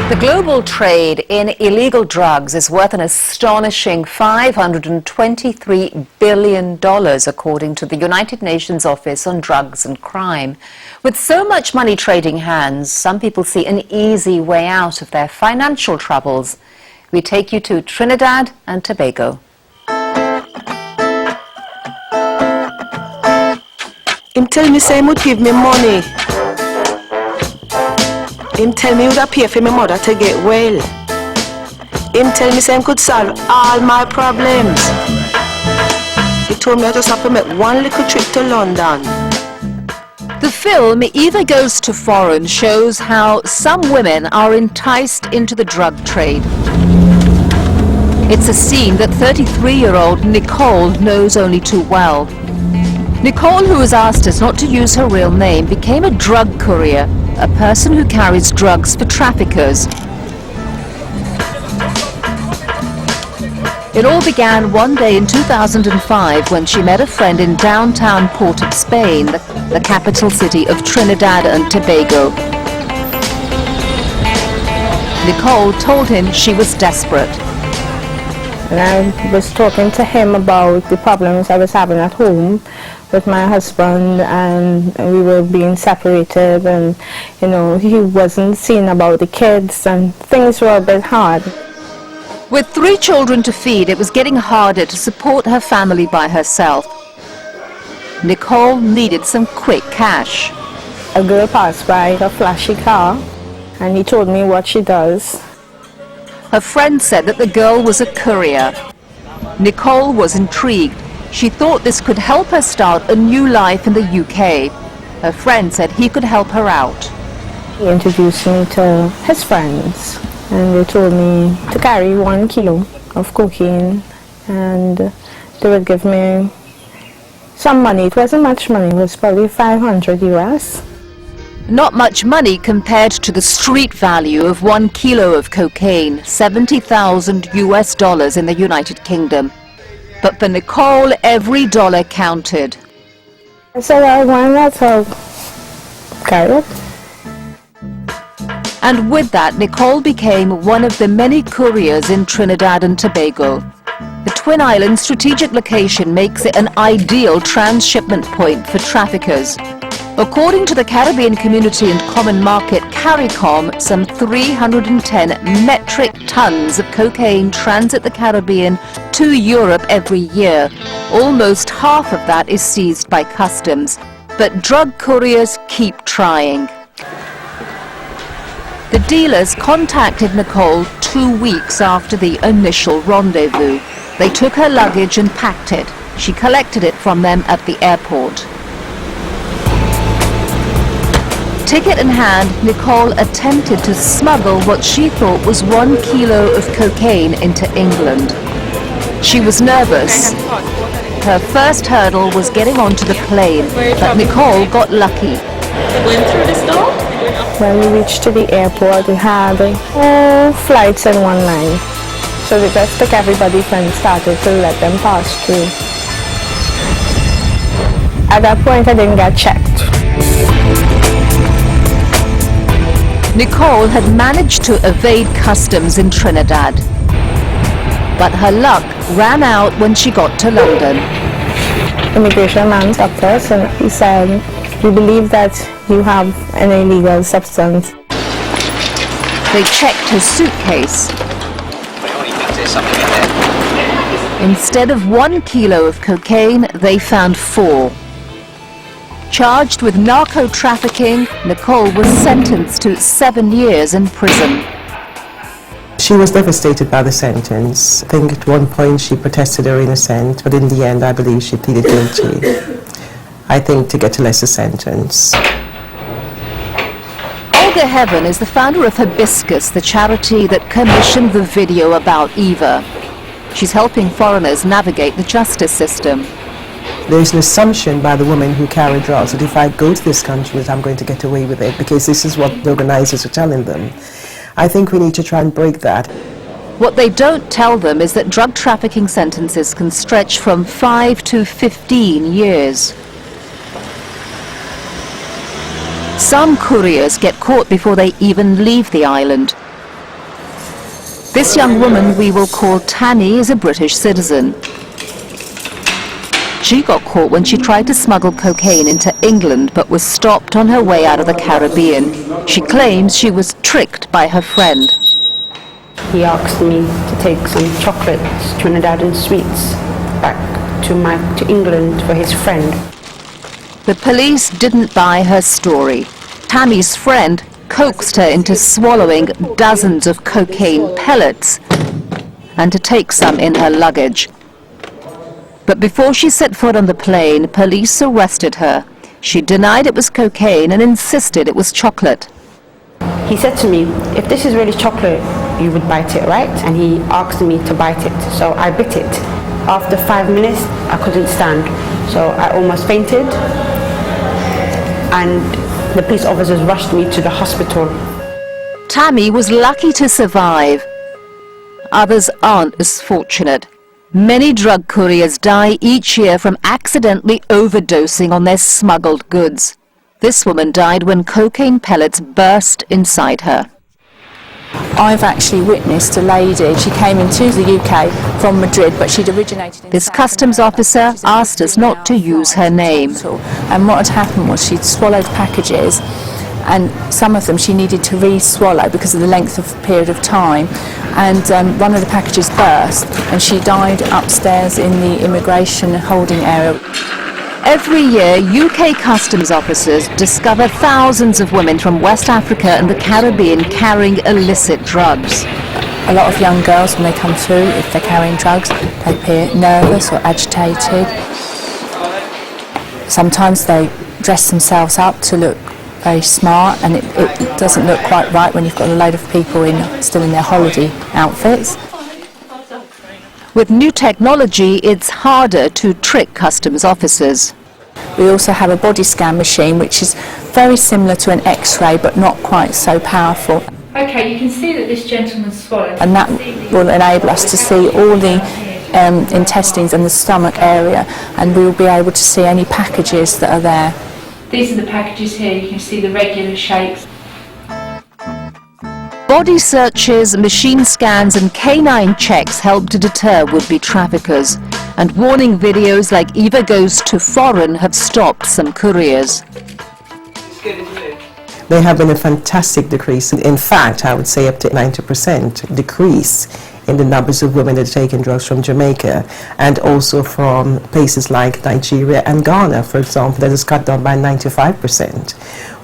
The global trade in illegal drugs is worth an astonishing $523 billion, according to the United Nations Office on Drugs and Crime. With so much money trading hands, some people see an easy way out of their financial troubles. We take you to Trinidad and Tobago. Him tell me say he would give me money. Him tell me he would pay for my mother to get well. Him tell me say he could solve all my problems. He told me I just have to make one little trip to London. The film Eva Goes to Foreign shows how some women are enticed into the drug trade. It's a scene that 33-year-old Nicole knows only too well. Nicole, who was asked us not to use her real name, became a drug courier, a person who carries drugs for traffickers. It all began one day in 2005 when she met a friend in downtown Port of Spain, the capital city of Trinidad and Tobago. Nicole told him she was desperate. And I was talking to him about the problems I was having at home with my husband, and we were being separated, and you know, he wasn't seeing about the kids, and things were a bit hard. With 3 children to feed, it was getting harder to support her family by herself. Nicole needed some quick cash. A girl passed by a flashy car, and he told me what she does. Her friend said that the girl was a courier. Nicole was intrigued. She thought this could help her start a new life in the UK. Her friend said he could help her out. He introduced me to his friends, and they told me to carry 1 kilo of cocaine, and they would give me some money. It wasn't much money, it was probably 500 US. Not much money compared to the street value of 1 kilo of cocaine, $70,000 US in the United Kingdom. But for Nicole, every dollar counted. So why not carry it? And with that, Nicole became one of the many couriers in Trinidad and Tobago. The Twin Islands' strategic location makes it an ideal transshipment point for traffickers. According to the Caribbean Community and Common Market CARICOM, some 310 metric tons of cocaine transit the Caribbean to Europe every year. Almost half of that is seized by customs. But drug couriers keep trying. The dealers contacted Nicole 2 weeks after the initial rendezvous. They took her luggage and packed it. She collected it from them at the airport. Ticket in hand, Nicole attempted to smuggle what she thought was 1 kilo of cocaine into England. She was nervous. Her first hurdle was getting onto the plane, but Nicole got lucky. Went through this door? When we reached to the airport, we had 4 flights in one line. So they just took everybody and started to let them pass through. At that point, I didn't get checked. Nicole had managed to evade customs in Trinidad. But her luck ran out when she got to London. Immigration man stopped us and he said, "We believe that you have an illegal substance." They checked his suitcase. Instead of 1 kilo of cocaine, they found 4. Charged with narco-trafficking, Nicole was sentenced to 7 years in prison. She was devastated by the sentence. I think at one point she protested her innocence, but in the end I believe she pleaded guilty. I think to get a lesser sentence. Olga Heaven is the founder of Hibiscus, the charity that commissioned the video about Eva. She's helping foreigners navigate the justice system. There's an assumption by the women who carry drugs that if I go to this country that I'm going to get away with it, because this is what the organizers are telling them. I think we need to try and break that. What they don't tell them is that drug trafficking sentences can stretch from 5 to 15 years. Some couriers get caught before they even leave the island. This young woman we will call Tammy is a British citizen. She got caught when she tried to smuggle cocaine into England but was stopped on her way out of the Caribbean. She claims she was tricked by her friend. He asked me to take some chocolates, Trinidad and sweets, back to England for his friend. The police didn't buy her story. Tammy's friend coaxed her into swallowing dozens of cocaine pellets and to take some in her luggage. But before she set foot on the plane, police arrested her. She denied it was cocaine and insisted it was chocolate. He said to me, if this is really chocolate, you would bite it, right? And he asked me to bite it, so I bit it. After 5 minutes, I couldn't stand, so I almost fainted. And the police officers rushed me to the hospital. Tammy was lucky to survive. Others aren't as fortunate. Many drug couriers die each year from accidentally overdosing on their smuggled goods. This woman died when cocaine pellets burst inside her. I've actually witnessed a lady. She came into the UK from Madrid, but she'd originated in This customs officer asked us not to use her name. And what had happened was she'd swallowed packages, and some of them she needed to re-swallow because of the length of period of time. And one of the packages burst, and she died upstairs in the immigration holding area. Every year, UK customs officers discover thousands of women from West Africa and the Caribbean carrying illicit drugs. A lot of young girls, when they come through, if they're carrying drugs, they appear nervous or agitated. Sometimes they dress themselves up to look very smart, and it doesn't look quite right when you've got a load of people still in their holiday outfits. With new technology, it's harder to trick customs officers. We also have a body scan machine, which is very similar to an X-ray, but not quite so powerful. Okay, you can see that this gentleman's swallowed. And that will enable us to see all the intestines and the stomach area, and we will be able to see any packages that are there. These are the packages here, you can see the regular shapes. Body searches, machine scans and canine checks help to deter would-be traffickers. And warning videos like Eva Goes to Foreign have stopped some couriers. There have been a fantastic decrease. In fact, I would say up to 90% decrease in the numbers of women that are taking drugs from Jamaica and also from places like Nigeria and Ghana, for example, that is cut down by 95%.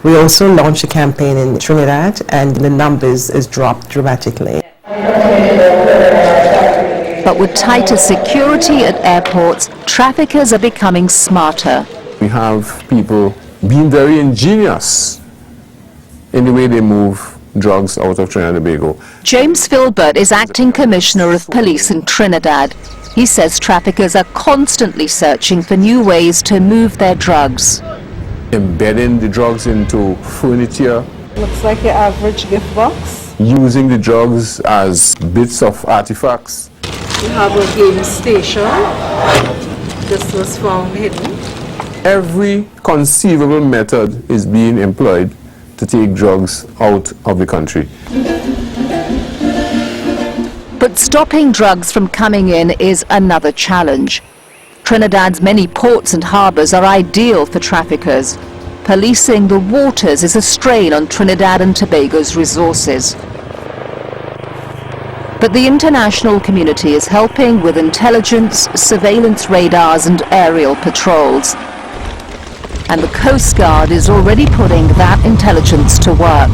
We also launched a campaign in Trinidad and the numbers has dropped dramatically. But with tighter security at airports, traffickers are becoming smarter. We have people being very ingenious in the way they move drugs out of Trinidad and Tobago. James Filbert is Acting Commissioner of Police in Trinidad. He says traffickers are constantly searching for new ways to move their drugs. Embedding the drugs into furniture. Looks like your average gift box. Using the drugs as bits of artifacts. We have a game station. This was found hidden. Every conceivable method is being employed to take drugs out of the country. But stopping drugs from coming in is another challenge. Trinidad's many ports and harbours are ideal for traffickers. Policing the waters is a strain on Trinidad and Tobago's resources. But the international community is helping with intelligence, surveillance radars and aerial patrols. And the Coast Guard is already putting that intelligence to work.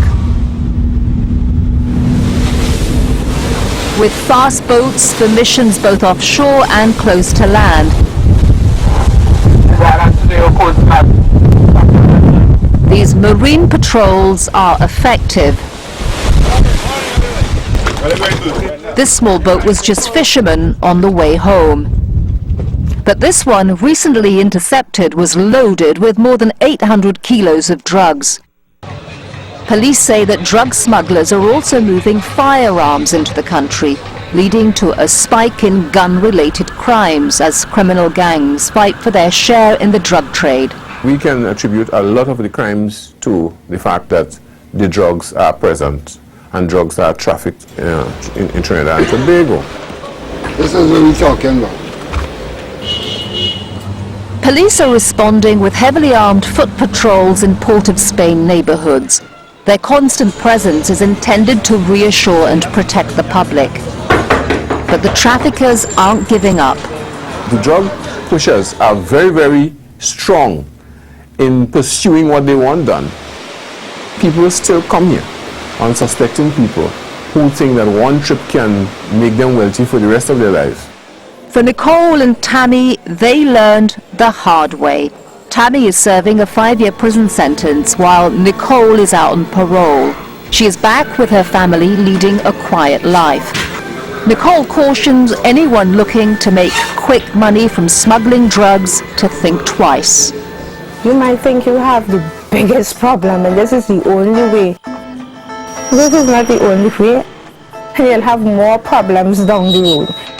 With fast boats for missions both offshore and close to land. These marine patrols are effective. This small boat was just fishermen on the way home. But this one, recently intercepted, was loaded with more than 800 kilos of drugs. Police say that drug smugglers are also moving firearms into the country, leading to a spike in gun-related crimes as criminal gangs fight for their share in the drug trade. We can attribute a lot of the crimes to the fact that the drugs are present and drugs that are trafficked in Trinidad and Tobago. This is what we're talking about. Police are responding with heavily armed foot patrols in Port of Spain neighborhoods. Their constant presence is intended to reassure and protect the public. But the traffickers aren't giving up. The drug pushers are very, very strong in pursuing what they want done. People still come here, unsuspecting people who think that one trip can make them wealthy for the rest of their lives. For Nicole and Tammy, they learned the hard way. Tammy is serving a 5-year prison sentence while Nicole is out on parole. She is back with her family leading a quiet life. Nicole cautions anyone looking to make quick money from smuggling drugs to think twice. You might think you have the biggest problem and this is the only way. This is not the only way. You'll have more problems down the road.